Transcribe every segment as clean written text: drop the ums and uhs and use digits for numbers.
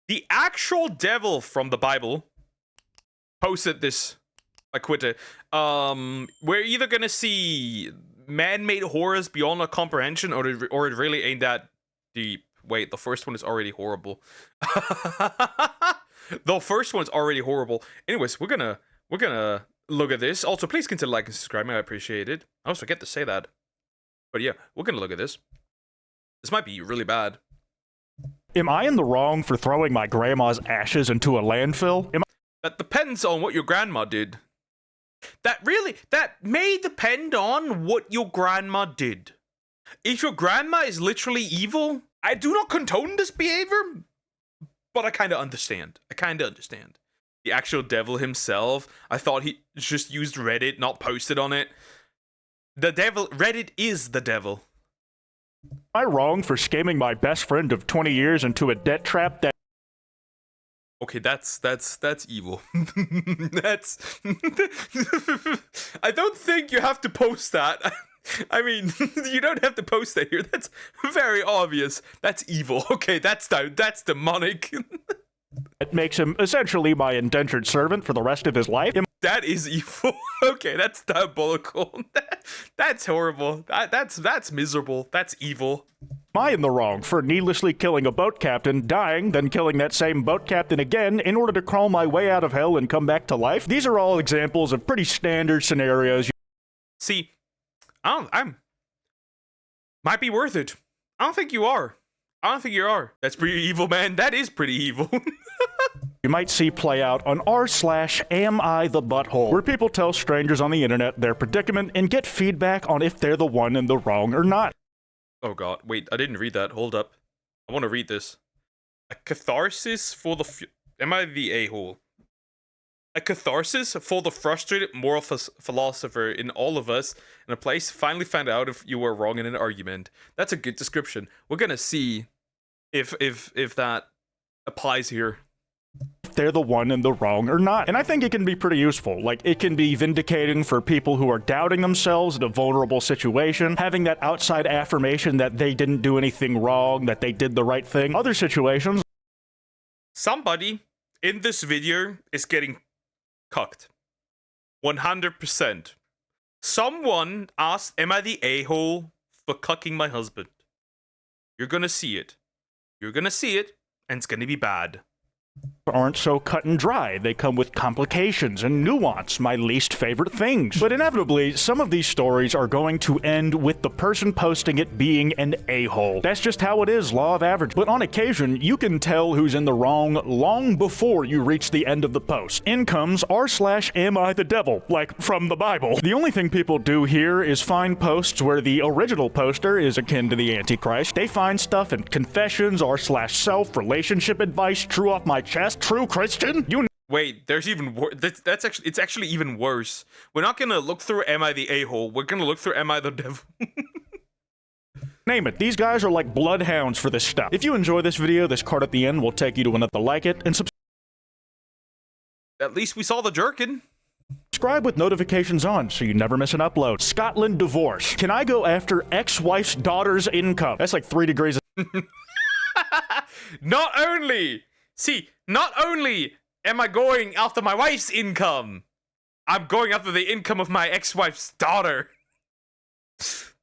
The actual devil from the Bible posted this. I quit it. We're either gonna see man-made horrors beyond our comprehension, or it really ain't that deep. Wait, the first one is already horrible. The first one's already horrible. Anyways, we're gonna look at this. Also, please consider liking and subscribing. I appreciate it. I always forget to say that. But yeah, we're gonna look at this. This might be really bad. Am I in the wrong for throwing my grandma's ashes into a landfill? That depends on what your grandma did. That may depend on what your grandma did. If your grandma is literally evil, I do not condone this behavior, but I kind of understand. The actual devil himself, I thought he just used Reddit, not posted on it. The devil, Reddit is the devil. Am I wrong for scamming my best friend of 20 years into a debt trap that... Okay, that's evil. That's... I don't think you have to post that. I mean, you don't have to post that here. That's very obvious. That's evil. Okay, that's demonic. It makes him essentially my indentured servant for the rest of his life. That is evil. Okay, that's diabolical. That's horrible. That's miserable. That's evil. Am I in the wrong for needlessly killing a boat captain, dying, then killing that same boat captain again in order to crawl my way out of hell and come back to life? These are all examples of pretty standard scenarios. See, might be worth it. I don't think you are. That's pretty evil, man. That is pretty evil. You might see play out on r/am I the butthole, where people tell strangers on the internet their predicament and get feedback on if they're the one in the wrong or not. Oh god, wait, I didn't read that. Hold up. I want to read this. A catharsis for the... Am I the a-hole? A catharsis for the frustrated moral philosopher in all of us, in a place finally found out if you were wrong in an argument. That's a good description. We're gonna see if that applies here. If they're the one in the wrong or not. And I think it can be pretty useful. Like, it can be vindicating for people who are doubting themselves in a vulnerable situation, having that outside affirmation that they didn't do anything wrong, that they did the right thing. Other situations... Somebody in this video is getting cucked. 100%. Someone asked, am I the a-hole for cucking my husband? You're gonna see it. And it's gonna be bad. Aren't so cut and dry. They come with complications and nuance, my least favorite things. But inevitably, some of these stories are going to end with the person posting it being an a-hole. That's just how it is, law of average. But on occasion, you can tell who's in the wrong long before you reach the end of the post. In comes r/am I the devil, like from the Bible. The only thing people do here is find posts where the original poster is akin to the Antichrist. They find stuff in confessions, r/self, relationship advice, true off my chest, true Christian? Wait, there's even worse. It's actually even worse. We're not gonna look through am I the a-hole, we're gonna look through am I the devil. Name it. These guys are like bloodhounds for this stuff. If you enjoy this video, this card at the end will take you to another like it, and At least we saw the jerkin. subscribe with notifications on so you never miss an upload. Scotland divorce. Can I go after ex-wife's daughter's income? That's like 3 degrees of... Not only am I going after my wife's income, I'm going after the income of my ex-wife's daughter.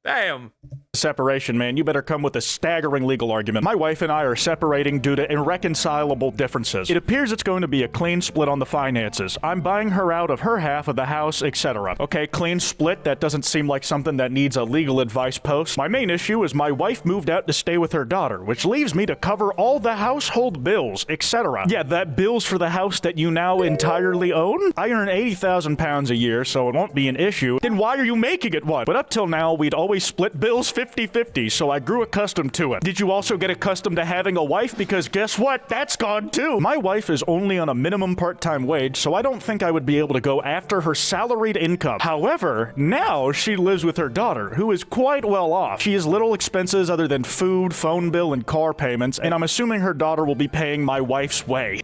Damn. Separation, man. You better come with a staggering legal argument. My wife and I are separating due to irreconcilable differences. It appears it's going to be a clean split on the finances. I'm buying her out of her half of the house, etc. Okay, clean split, that doesn't seem like something that needs a legal advice post. My main issue is my wife moved out to stay with her daughter, which leaves me to cover all the household bills, etc. Yeah, that bills for the house that you now entirely own? I earn 80,000 pounds a year, so it won't be an issue. Then why are you making it one? But up till now, we'd always split bills 50-50, so I grew accustomed to it. Did you also get accustomed to having a wife? Because guess what? That's gone too! My wife is only on a minimum part-time wage, so I don't think I would be able to go after her salaried income. However, now she lives with her daughter, who is quite well off. She has little expenses other than food, phone bill, and car payments, and I'm assuming her daughter will be paying my wife's way.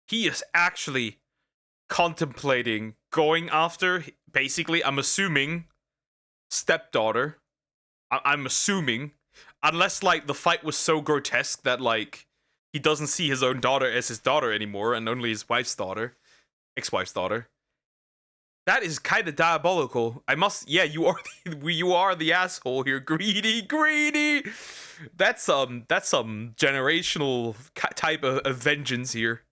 He is actually contemplating going after, basically, I'm assuming, stepdaughter. I'm assuming, unless like the fight was so grotesque that like he doesn't see his own daughter as his daughter anymore, and only his wife's daughter, ex-wife's daughter. That is kind of diabolical. Yeah, you are the asshole here, greedy. That's some generational type of vengeance here.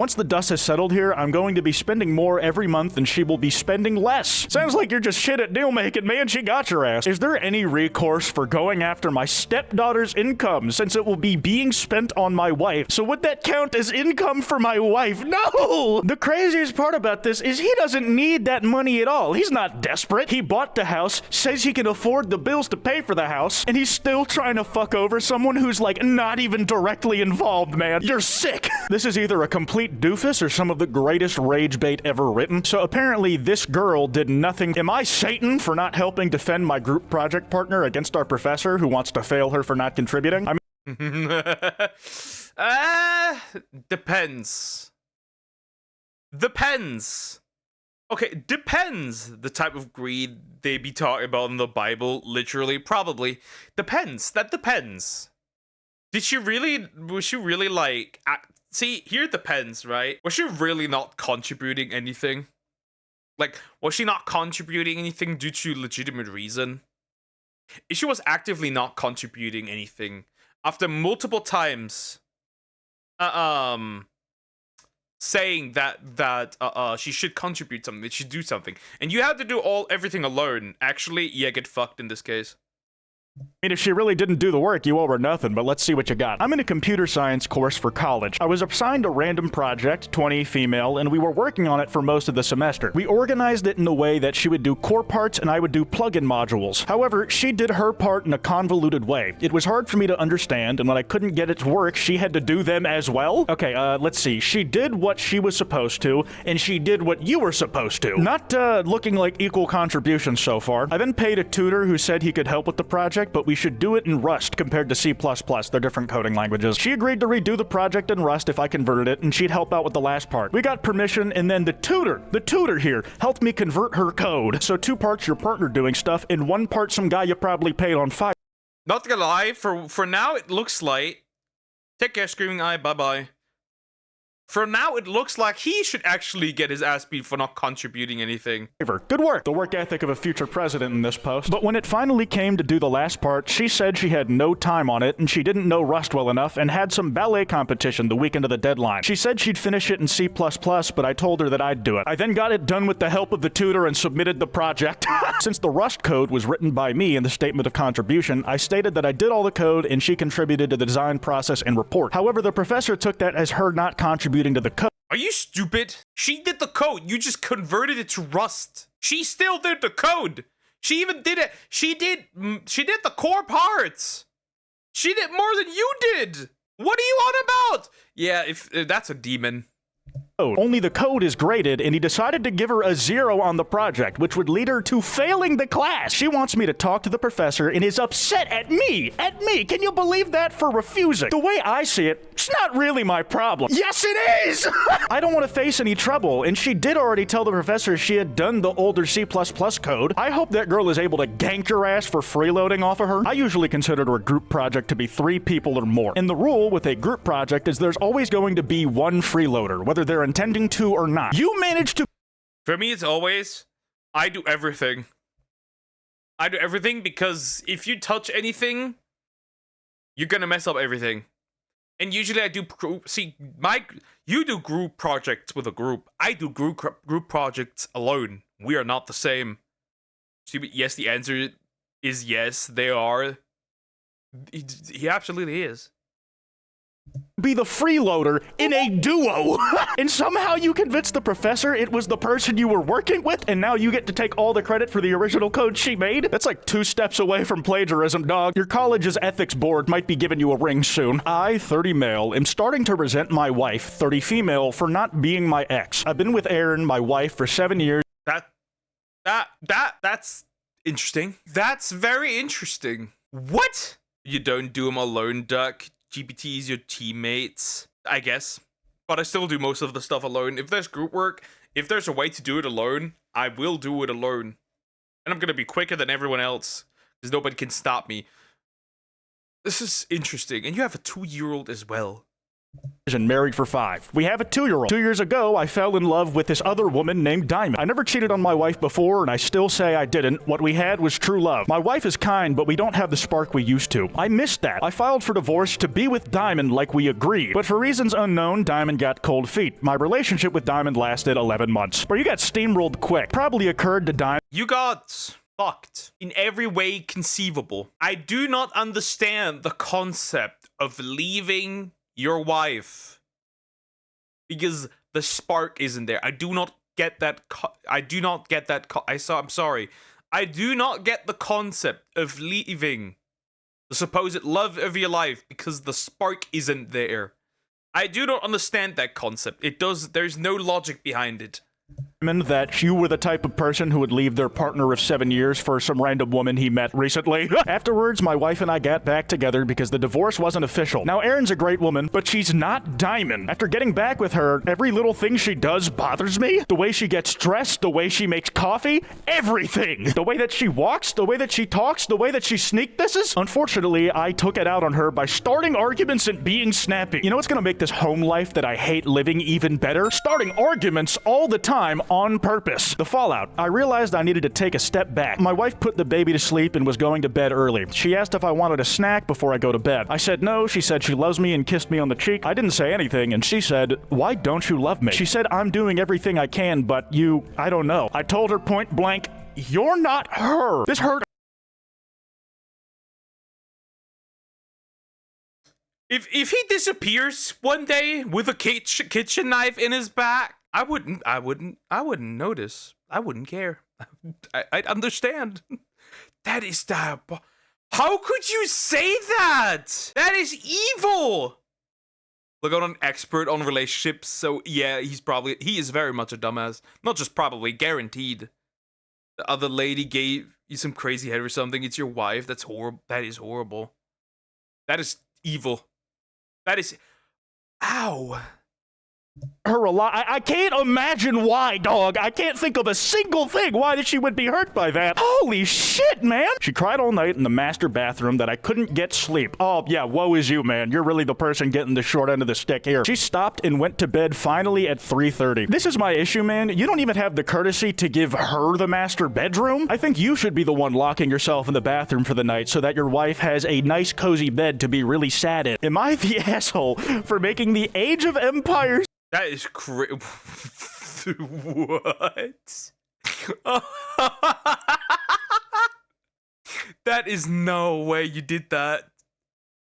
Once the dust has settled here, I'm going to be spending more every month and she will be spending less. Sounds like you're just shit at deal making, man. She got your ass. Is there any recourse for going after my stepdaughter's income since it will be being spent on my wife? So would that count as income for my wife? No! The craziest part about this is he doesn't need that money at all. He's not desperate. He bought the house, says he can afford the bills to pay for the house, and he's still trying to fuck over someone who's like not even directly involved, man. You're sick. This is either a complete doofus or some of the greatest rage bait ever written. So apparently this girl did nothing. Am I Satan for not helping defend my group project partner against our professor who wants to fail her for not contributing? I mean, depends. Okay, depends the type of greed they be talking about in the Bible, literally, probably. Depends. That depends. Was she really like... See, here it depends, right? Was she really not contributing anything? Like, was she not contributing anything due to legitimate reason? If she was actively not contributing anything, after multiple times, saying that she should contribute something, that she should do something, and you had to do everything alone, actually, yeah, get fucked in this case. I mean, if she really didn't do the work, you owe her nothing, but let's see what you got. I'm in a computer science course for college. I was assigned a random project, 20 female, and we were working on it for most of the semester. We organized it in the way that she would do core parts and I would do plugin modules. However, she did her part in a convoluted way. It was hard for me to understand, and when I couldn't get it to work, she had to do them as well? Okay, let's see. She did what she was supposed to, and she did what you were supposed to. Not, looking like equal contributions so far. I then paid a tutor who said he could help with the project, but we should do it in Rust compared to C++. They're different coding languages. She agreed to redo the project in Rust if I converted it, and she'd help out with the last part. We got permission, and then the tutor here, helped me convert her code. So 2 parts your partner doing stuff, and 1 part some guy you probably paid on fire. Not gonna lie, for now it looks like... Take care, Screaming Eye, bye-bye. For now, it looks like he should actually get his ass beat for not contributing anything. Good work. The work ethic of a future president in this post. But when it finally came to do the last part, she said she had no time on it, and she didn't know Rust well enough, and had some ballet competition the weekend of the deadline. She said she'd finish it in C++, but I told her that I'd do it. I then got it done with the help of the tutor and submitted the project. Since the Rust code was written by me in the statement of contribution, I stated that I did all the code, and she contributed to the design process and report. However, the professor took that as her not contributing to the code. Are you stupid? She did the code. You just converted it to Rust. She still did the code. She even did it. She did the core parts. She did more than you did. What are you on about? Yeah, if that's a demon. Only the code is graded, and he decided to give her a 0 on the project, which would lead her to failing the class. She wants me to talk to the professor and is upset at me. Can you believe that, for refusing? The way I see it, it's not really my problem. Yes, it is! I don't want to face any trouble, and she did already tell the professor she had done the older C++ code. I hope that girl is able to gank your ass for freeloading off of her. I usually consider a group project to be 3 people or more. And the rule with a group project is there's always going to be 1 freeloader, whether they're intending to or not. You managed to... For me, it's always, I do everything. I do everything because if you touch anything, you're gonna mess up everything. And usually I do group... See, you do group projects with a group. I do group projects alone. We are not the same. See, yes, the answer is yes, they are. He absolutely is. Be the freeloader in a duo. And somehow you convinced the professor it was the person you were working with, and now you get to take all the credit for the original code she made? That's like 2 steps away from plagiarism, dog. Your college's ethics board might be giving you a ring soon. I, 30 male, am starting to resent my wife, 30 female, for not being my ex. I've been with Erin, my wife, for 7 years. That's interesting. That's very interesting. What? You don't do them alone, Duck. GPT is your teammates, I guess. But I still do most of the stuff alone. If there's group work, if there's a way to do it alone, I will do it alone. And I'm gonna be quicker than everyone else, because nobody can stop me. This is interesting. And you have a 2-year-old as well. and married for 5. We have a 2-year-old. 2 years ago, I fell in love with this other woman named Diamond. I never cheated on my wife before, and I still say I didn't. What we had was true love. My wife is kind, but we don't have the spark we used to. I missed that. I filed for divorce to be with Diamond like we agreed. But for reasons unknown, Diamond got cold feet. My relationship with Diamond lasted 11 months. Bro, you got steamrolled quick. Probably occurred to Diamond. You got fucked in every way conceivable. I do not understand the concept of leaving your wife because the spark isn't there. I do not get that. I'm sorry. I do not get the concept of leaving the supposed love of your life because the spark isn't there. I do not understand that concept. There's no logic behind it. That you were the type of person who would leave their partner of 7 years for some random woman he met recently. Afterwards, my wife and I got back together because the divorce wasn't official. Now, Erin's a great woman, but she's not Diamond. After getting back with her, every little thing she does bothers me. The way she gets dressed, the way she makes coffee, everything. The way that she walks, the way that she talks, the way that she sneak disses. Unfortunately, I took it out on her by starting arguments and being snappy. You know what's gonna make this home life that I hate living even better? Starting arguments all the time on purpose. The fallout. I realized I needed to take a step back. My wife put the baby to sleep and was going to bed early. She asked if I wanted a snack before I go to bed. I said no. She said she loves me and kissed me on the cheek. I didn't say anything, and she said, "Why don't you love me?" She said, "I'm doing everything I can, but I don't know." I told her point blank, "You're not her." This hurt. If he disappears one day with a kitchen knife in his back, I wouldn't notice. I wouldn't care. I'd understand. That is how could you say that? That is evil. Look, I'm an expert on relationships, so yeah, he is very much a dumbass. Not just probably, guaranteed. The other lady gave you some crazy head or something. It's your wife. That's horrible. That is horrible. That is evil. That is... Ow. Her a lot. I can't imagine why, dog. I can't think of a single thing why that she would be hurt by that. Holy shit, man. She cried all night in the master bathroom that I couldn't get sleep. Oh, yeah, woe is you, man. You're really the person getting the short end of the stick here. She stopped and went to bed finally at 3:30. This is my issue, man. You don't even have the courtesy to give her the master bedroom. I think you should be the one locking yourself in the bathroom for the night so that your wife has a nice, cozy bed to be really sad in. Am I the asshole for making the Age of Empires? That is crazy. What? That is no way you did that.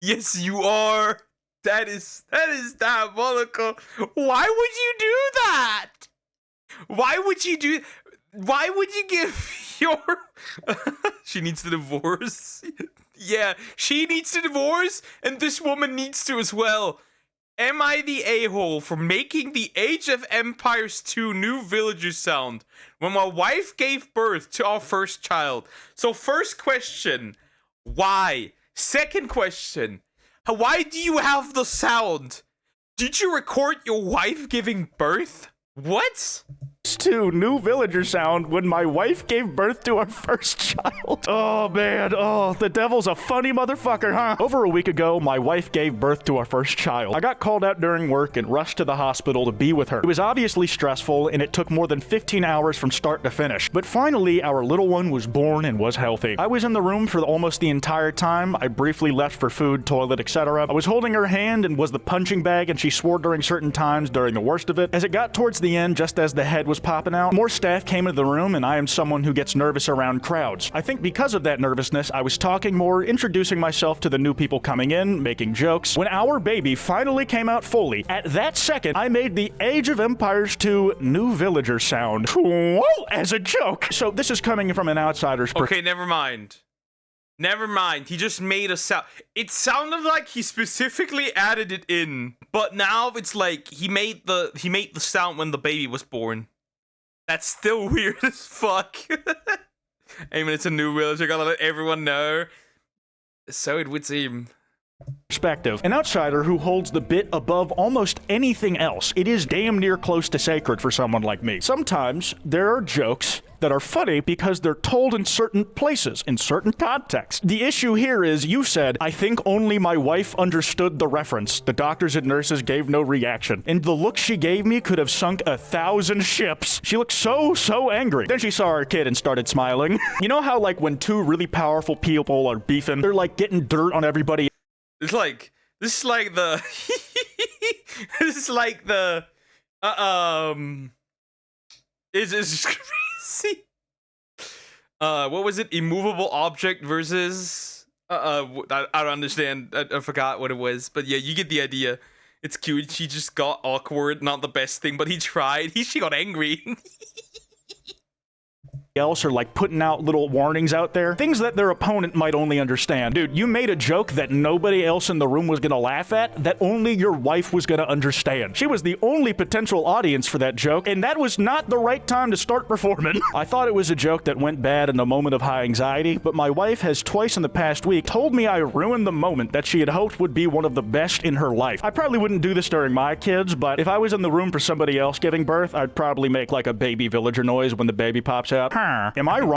Yes, you are. That is diabolical. Why would you do that? Why would you give your... She needs to divorce. Yeah, she needs to divorce, and this woman needs to as well. Am I the a-hole for making the Age of Empires 2 New Villagers sound when my wife gave birth to our first child? So first question, why? Second question, why do you have the sound? Did you record your wife giving birth? What? To New Villager sound when my wife gave birth to our first child. Oh, man. Oh, the devil's a funny motherfucker, huh? Over a week ago, my wife gave birth to our first child. I got called out during work and rushed to the hospital to be with her. It was obviously stressful, and it took more than 15 hours from start to finish. But finally, our little one was born and was healthy. I was in the room for almost the entire time. I briefly left for food, toilet, etc. I was holding her hand and was the punching bag, and she swore during certain times during the worst of it. As it got towards the end, just as the head was popping out, more staff came into the room, and I am someone who gets nervous around crowds. I think because of that nervousness, I was talking more, introducing myself to the new people coming in, making jokes. When our baby finally came out fully, at that second, I made the Age of Empires 2 New Villager sound. Whoa, as a joke. So this is coming from an outsider's Okay, never mind. Never mind. He just made a sound. It sounded like he specifically added it in, but now it's like he made the sound when the baby was born. That's still weird as fuck. I mean, it's a new village. I gotta let everyone know. So it would seem. perspective, an outsider who holds the bit above almost anything else. It is damn near close to sacred for someone like me. Sometimes there are jokes that are funny because they're told in certain places, in certain contexts. The issue here is you said, I think only my wife understood the reference. The doctors and nurses gave no reaction. And the look she gave me could have sunk 1,000 ships. She looked so angry. Then she saw her kid and started smiling. You know how like when two really powerful people are beefing, they're like getting dirt on everybody. This is like the this is like the it's crazy. What was it? Immovable object versus I don't understand. I forgot what it was, but yeah, you get the idea. It's cute. She just got awkward. Not the best thing, but he tried. She got angry. Else are like putting out little warnings out there, things that their opponent might only understand. Dude, you made a joke that nobody else in the room was gonna laugh at, that only your wife was gonna understand. She was the only potential audience for that joke, and that was not the right time to start performing. I thought it was a joke that went bad in a moment of high anxiety, but my wife has twice in the past week told me I ruined the moment that she had hoped would be one of the best in her life. I probably wouldn't do this during my kids, but if I was in the room for somebody else giving birth, I'd probably make like a baby villager noise when the baby pops out. Am I wrong?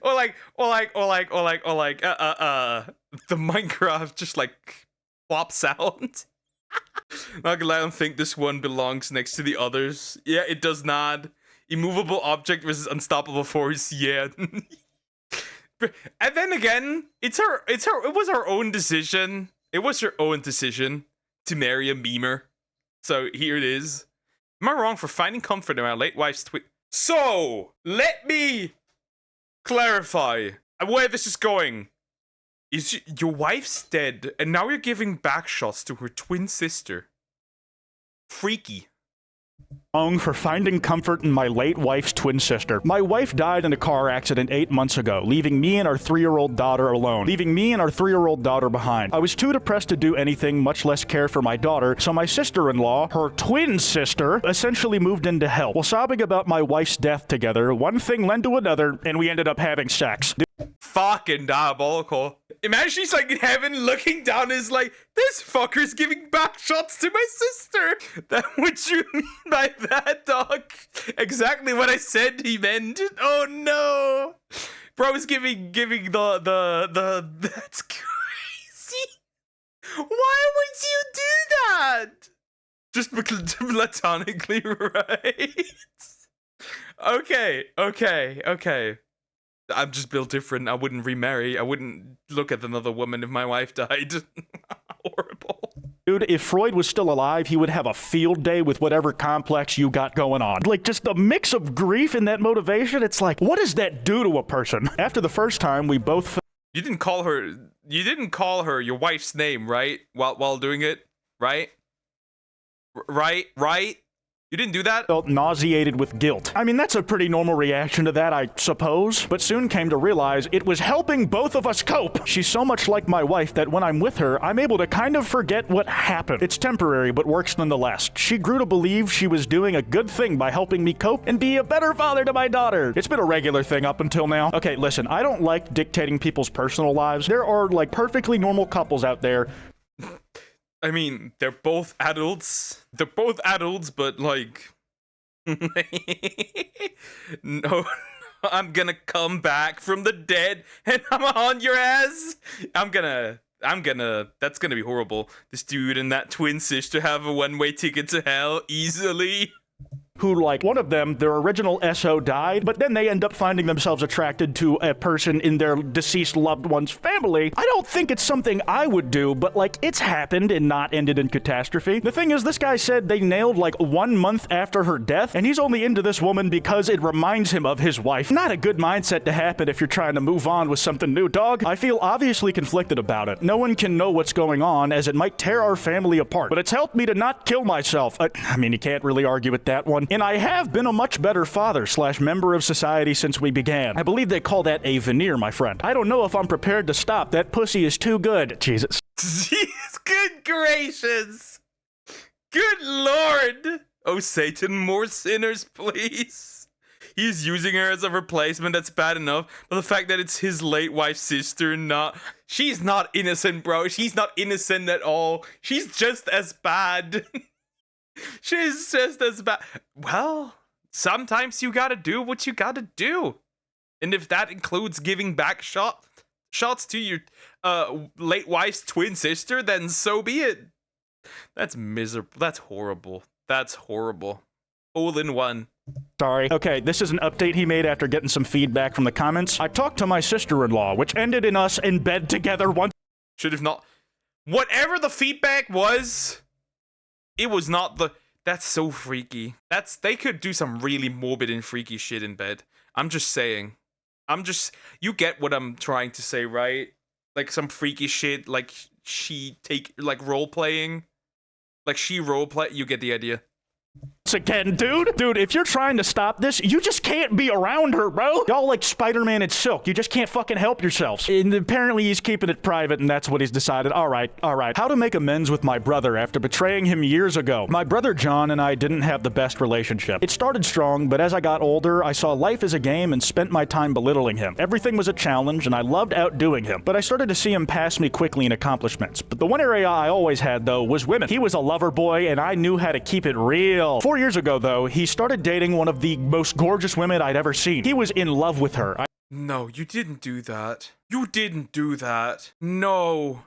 or the Minecraft just like plops out. Not gonna lie, I don't think this one belongs next to the others. Yeah, it does not. Immovable object versus unstoppable force. Yeah. And then again, it was her own decision. It was her own decision to marry a memer. So here it is. Am I wrong for finding comfort in my late wife's tweet? So, let me clarify where this is going. Is your wife's dead, and now you're giving back shots to her twin sister. Freaky. Wrong for finding comfort in my late wife's twin sister. My wife died in a car accident 8 months ago, leaving me and our 3-year-old daughter alone. Leaving me and our 3-year-old daughter behind. I was too depressed to do anything, much less care for my daughter, so my sister-in-law, her twin sister, essentially moved in to help. While sobbing about my wife's death together, one thing led to another, and we ended up having sex. Fucking diabolical. Imagine she's like in heaven looking down is like, this fucker's giving back shots to my sister. That what you mean by that, dog? Exactly what I said he meant. Oh no. Bro's giving the that's crazy. Why would you do that? Just because platonically, right? Okay. I'm just built different. I wouldn't remarry. I wouldn't look at another woman if my wife died. Horrible. Dude, if Freud was still alive, he would have a field day with whatever complex you got going on. Like, just the mix of grief and that motivation, it's like, what does that do to a person? After the first time, we both... You didn't call her your wife's name, right? While doing it, right? Right? You didn't do that? Felt nauseated with guilt. I mean, that's a pretty normal reaction to that, I suppose, but soon came to realize it was helping both of us cope. She's so much like my wife that when I'm with her, I'm able to kind of forget what happened. It's temporary, but works nonetheless. She grew to believe she was doing a good thing by helping me cope and be a better father to my daughter. It's been a regular thing up until now. Okay, listen, I don't like dictating people's personal lives. There are, like, perfectly normal couples out there. I mean, they're both adults. They're both adults, but like, no, I'm gonna come back from the dead and I'm on your ass. That's gonna be horrible. This dude and that twin sister have a one-way ticket to hell easily. Who, like, one of them, their original SO died, but then they end up finding themselves attracted to a person in their deceased loved one's family. I don't think it's something I would do, but, like, it's happened and not ended in catastrophe. The thing is, this guy said they nailed, like, 1 month after her death, and he's only into this woman because it reminds him of his wife. Not a good mindset to happen if you're trying to move on with something new, dog. I feel obviously conflicted about it. No one can know what's going on, as it might tear our family apart, but it's helped me to not kill myself. I mean, you can't really argue with that one. And I have been a much better father/member of society since we began. I believe they call that a veneer, my friend. I don't know if I'm prepared to stop. That pussy is too good. Jesus. Jeez, good gracious. Good Lord. Oh, Satan, more sinners, please. he's using her as a replacement. That's bad enough. But the fact that it's his late wife's sister, she's not innocent, bro. She's not innocent at all. She's just as bad. She's just as bad. Well, sometimes you gotta do what you gotta do. And if that includes giving back shots to your late wife's twin sister, then so be it. That's miserable. That's horrible. That's horrible. All in one. Sorry. Okay, this is an update he made after getting some feedback from the comments. I talked to my sister-in-law, which ended in us in bed together once. Should have not. Whatever the feedback was, it was not the... That's so freaky. They could do some really morbid and freaky shit in bed. I'm just saying. You get what I'm trying to say, right? Like some freaky shit, like role-playing. Like she role-play, you get the idea. Again, dude, if you're trying to stop this, you just can't be around her, bro. Y'all like Spider-Man and Silk. You just can't fucking help yourselves. And apparently he's keeping it private, and that's what he's decided. All right. How to make amends with my brother after betraying him years ago. My brother John and I didn't have the best relationship. It started strong, but as I got older, I saw life as a game and spent my time belittling him. Everything was a challenge, and I loved outdoing him. But I started to see him pass me quickly in accomplishments. But the one area I always had, though, was women. He was a lover boy, and I knew how to keep it real. 4 years ago, though, he started dating one of the most gorgeous women I'd ever seen. He was in love with her. No, you didn't do that. You didn't do that. No.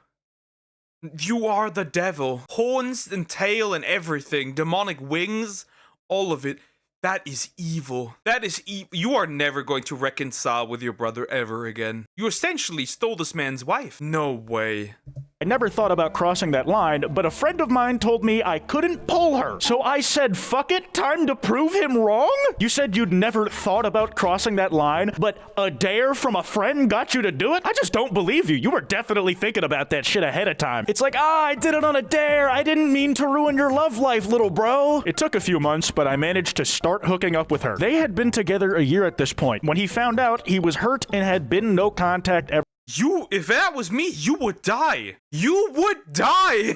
You are the devil. Horns and tail and everything. Demonic wings. All of it. That is evil. That is evil. You are never going to reconcile with your brother ever again. You essentially stole this man's wife. No way. I never thought about crossing that line, but a friend of mine told me I couldn't pull her. So I said, fuck it, time to prove him wrong? You said you'd never thought about crossing that line, but a dare from a friend got you to do it? I just don't believe you. You were definitely thinking about that shit ahead of time. It's like, I did it on a dare. I didn't mean to ruin your love life, little bro. It took a few months, but I managed to start hooking up with her. They had been together a year at this point. When he found out, he was hurt and had been no contact ever. If that was me, you would die. You would die.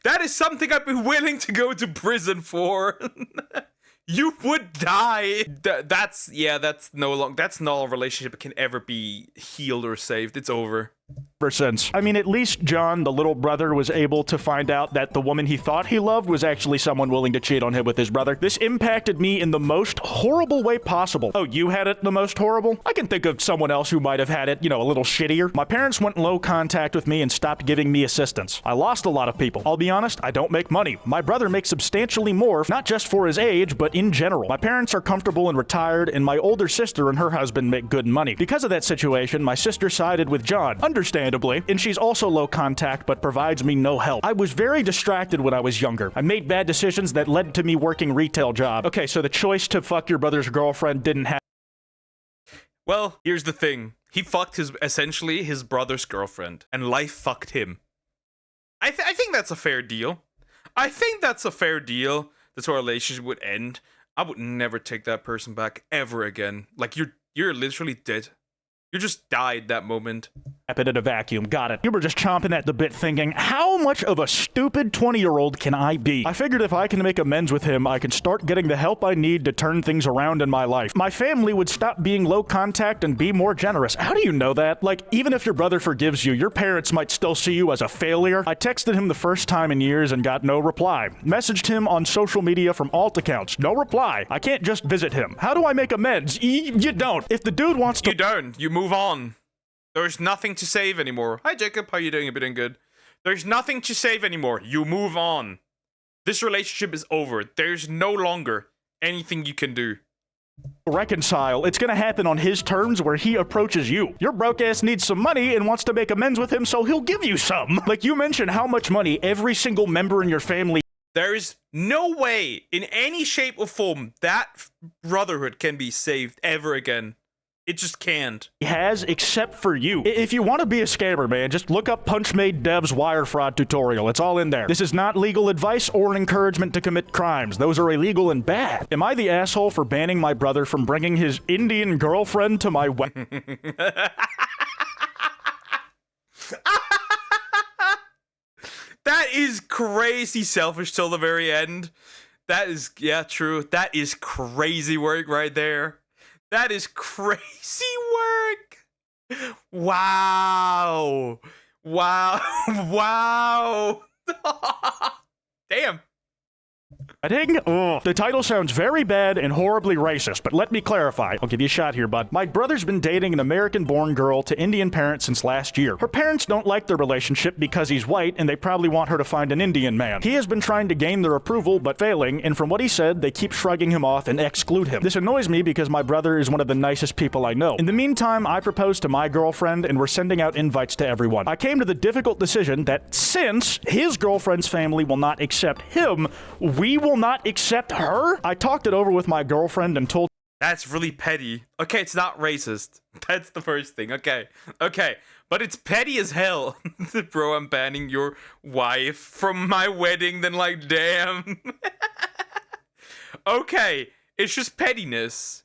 That is something I'd be willing to go to prison for. You would die. That's not a relationship that can ever be healed or saved. It's over. Since. I mean, at least John, the little brother, was able to find out that the woman he thought he loved was actually someone willing to cheat on him with his brother. This impacted me in the most horrible way possible. Oh, you had it the most horrible? I can think of someone else who might have had it, a little shittier. My parents went low contact with me and stopped giving me assistance. I lost a lot of people. I'll be honest, I don't make money. My brother makes substantially more, not just for his age, but in general. My parents are comfortable and retired, and my older sister and her husband make good money. Because of that situation, my sister sided with John. Understandably, and she's also low contact but provides me no help. I was very distracted when I was younger. I made bad decisions that led to me working retail job. Okay, so the choice to fuck your brother's girlfriend didn't happen. Well, here's the thing. He fucked essentially his brother's girlfriend, and life fucked him. I think that's a fair deal. That's where a relationship would end. I would never take that person back ever again. Like, you're literally dead. You just died that moment. Happened in a vacuum. Got it. You were just chomping at the bit thinking, how much of a stupid 20-year-old can I be? I figured if I can make amends with him, I can start getting the help I need to turn things around in my life. My family would stop being low contact and be more generous. How do you know that? Like, even if your brother forgives you, your parents might still see you as a failure. I texted him the first time in years and got no reply. Messaged him on social media from alt accounts. No reply. I can't just visit him. How do I make amends? You don't. If the dude wants to... You don't. You move on. There's nothing to save anymore. Hi, Jacob. How you doing? You doing good? There's nothing to save anymore. You move on. This relationship is over. There's no longer anything you can do. Reconcile. It's gonna happen on his terms where he approaches you. Your broke ass needs some money and wants to make amends with him, so he'll give you some. Like, you mentioned how much money every single member in your family... There's no way, in any shape or form, that brotherhood can be saved ever again. It just can't. Has, except for you. If you want to be a scammer, man, just look up Punchmade Dev's wire fraud tutorial. It's all in there. This is not legal advice or encouragement to commit crimes. Those are illegal and bad. Am I the asshole for banning my brother from bringing his Indian girlfriend to my wedding? That is crazy selfish till the very end. That is, yeah, true. That is crazy work right there. That is crazy work. Wow. Wow. Wow. Damn. The title sounds very bad and horribly racist, but let me clarify. I'll give you a shot here, bud. My brother's been dating an American-born girl to Indian parents since last year. Her parents don't like their relationship because he's white, and they probably want her to find an Indian man. He has been trying to gain their approval, but failing, and from what he said, they keep shrugging him off and exclude him. This annoys me because my brother is one of the nicest people I know. In the meantime, I proposed to my girlfriend, and we're sending out invites to everyone. I came to the difficult decision that since his girlfriend's family will not accept him, we will not accept her? I talked it over with my girlfriend and told That's really petty. Okay, it's not racist. That's the first thing. Okay. But it's petty as hell. Bro, I'm banning your wife from my wedding, then like, damn. Okay, it's just pettiness.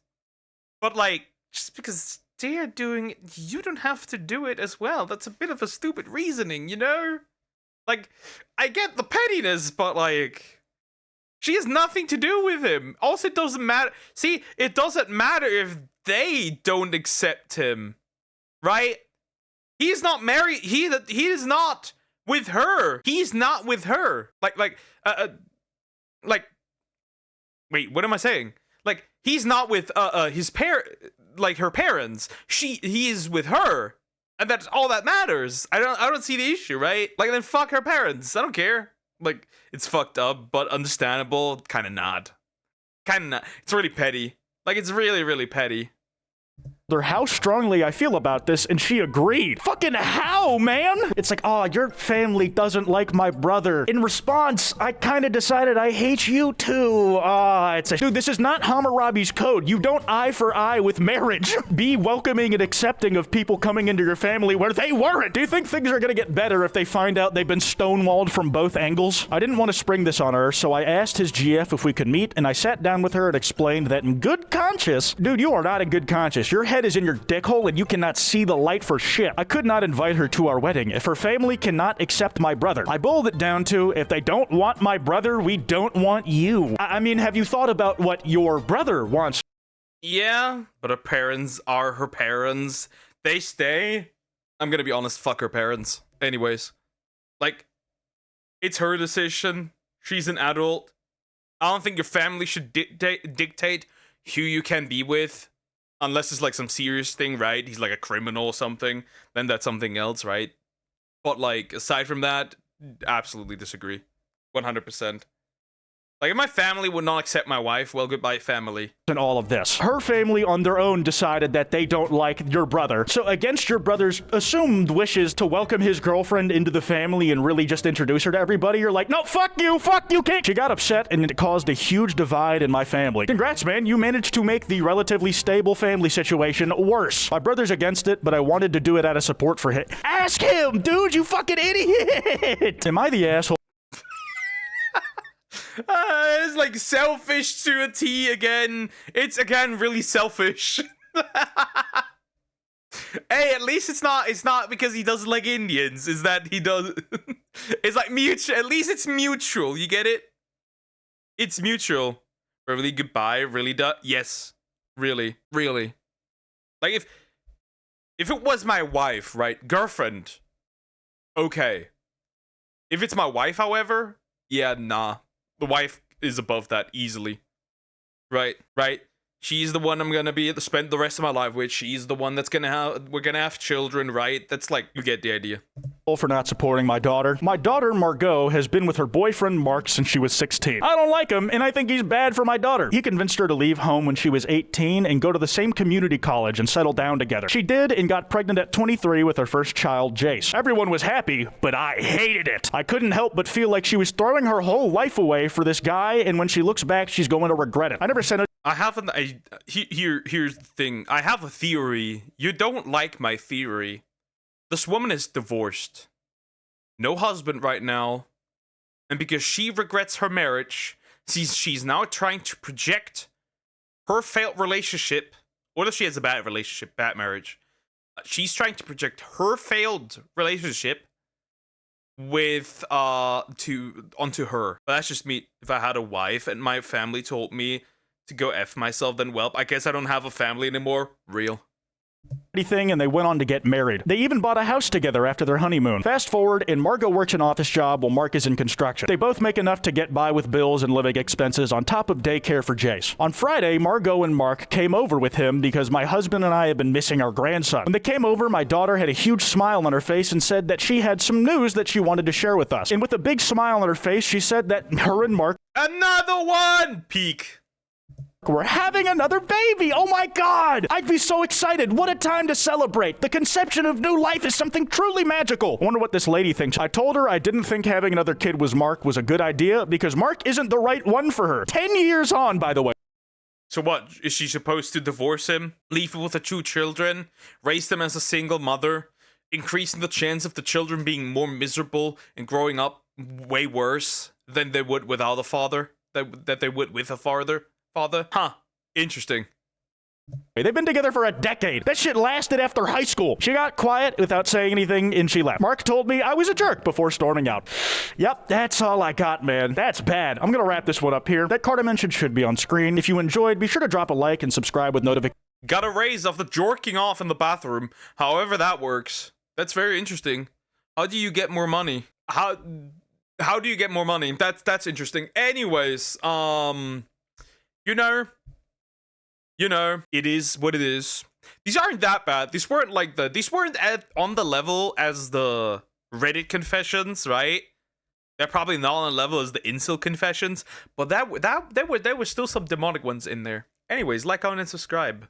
But like, just because they're doing it, you don't have to do it as well. That's a bit of a stupid reasoning, you know? Like, I get the pettiness, but like, she has nothing to do with him. Also, it doesn't matter. See, it doesn't matter if they don't accept him, right? He's not married. He is not with her. He's not with her. Like, wait, what am I saying? Like, he's not with her parents. He is with her, and that's all that matters. I don't see the issue, right? Like, then fuck her parents. I don't care. Like, it's fucked up, but understandable. Kind of not. It's really petty. Like, it's really, really petty. her how strongly I feel about this, and she agreed. Fucking how, man? It's like, oh, your family doesn't like my brother. In response, I kind of decided I hate you too. It's a dude, this is not Hammurabi's code. You don't eye for eye with marriage. Be welcoming and accepting of people coming into your family where they weren't. Do you think things are gonna get better if they find out they've been stonewalled from both angles? I didn't want to spring this on her, so I asked his GF if we could meet, and I sat down with her and explained that in good conscience, dude, you are not in good conscience. Your head is in your dick hole and you cannot see the light for shit. I could not invite her to our wedding if her family cannot accept my brother. I boiled it down to, if they don't want my brother, we don't want you. I mean, have you thought about what your brother wants? Yeah, but her parents are her parents. They stay. I'm gonna be honest, fuck her parents. Anyways, like, it's her decision. She's an adult. I don't think your family should dictate who you can be with. Unless it's like some serious thing, right? He's like a criminal or something. Then that's something else, right? But like, aside from that, absolutely disagree. 100%. Like, if my family would not accept my wife, well, goodbye, family. And all of this. Her family on their own decided that they don't like your brother. So against your brother's assumed wishes to welcome his girlfriend into the family and really just introduce her to everybody, you're like, no, fuck you, can't. She got upset and it caused a huge divide in my family. Congrats, man, you managed to make the relatively stable family situation worse. My brother's against it, but I wanted to do it out of support for him. Ask him, dude, you fucking idiot! Am I the asshole? It's like selfish to a T again. It's again really selfish. Hey, at least it's not because he doesn't like Indians. Is that he does? It's like mutual. At least it's mutual. You get it? It's mutual. Really, goodbye. Really, yes. Really. Like, if it was my wife, right, girlfriend, okay. If it's my wife, however, yeah, nah. The wife is above that easily. Right? She's the one I'm gonna spend the rest of my life with. She's the one that's we're gonna have children, right? That's like, you get the idea. For not supporting my daughter. My daughter, Margot, has been with her boyfriend, Mark, since she was 16. I don't like him, and I think he's bad for my daughter. He convinced her to leave home when she was 18 and go to the same community college and settle down together. She did and got pregnant at 23 with her first child, Jace. Everyone was happy, but I hated it. I couldn't help but feel like she was throwing her whole life away for this guy, and when she looks back, she's going to regret it. I never sent it. Here's the thing. I have a theory. You don't like my theory. This woman is divorced. No husband right now. And because she regrets her marriage, she's now trying to project her failed relationship, or if she has a bad relationship, bad marriage. She's trying to project her failed relationship with onto her. But that's just me. If I had a wife and my family told me to go F myself, then well, I guess I don't have a family anymore. Real. Thing, and they went on to get married. They even bought a house together after their honeymoon. Fast forward, and Margot works an office job while Mark is in construction. They both make enough to get by with bills and living expenses on top of daycare for Jace. On Friday, Margot and Mark came over with him because my husband and I have been missing our grandson. When they came over, my daughter had a huge smile on her face and said that she had some news that she wanted to share with us. And with a big smile on her face, she said that her and Mark Another one! Peak. We're having another baby! Oh my god! I'd be so excited! What a time to celebrate! The conception of new life is something truly magical! I wonder what this lady thinks. I told her I didn't think having another kid was a good idea because Mark isn't the right one for her. 10 years on, by the way. So what, is she supposed to divorce him? Leave him with the 2 children? Raise them as a single mother? Increasing the chance of the children being more miserable and growing up way worse than they would without a father? That they would with a father? Huh. Interesting. They've been together for a decade. That shit lasted after high school. She got quiet without saying anything, and she left. Mark told me I was a jerk before storming out. Yep, that's all I got, man. That's bad. I'm gonna wrap this one up here. That card I mentioned should be on screen. If you enjoyed, be sure to drop a like and subscribe with notifications. Got a raise off the jorking off in the bathroom. However that works. That's very interesting. How do you get more money? How do you get more money? That's interesting. Anyways, You know, it is what it is. These aren't that bad. These weren't on the level as the Reddit confessions, right? They're probably not on the level as the incel confessions, but there were still some demonic ones in there. Anyways, like, comment, and subscribe.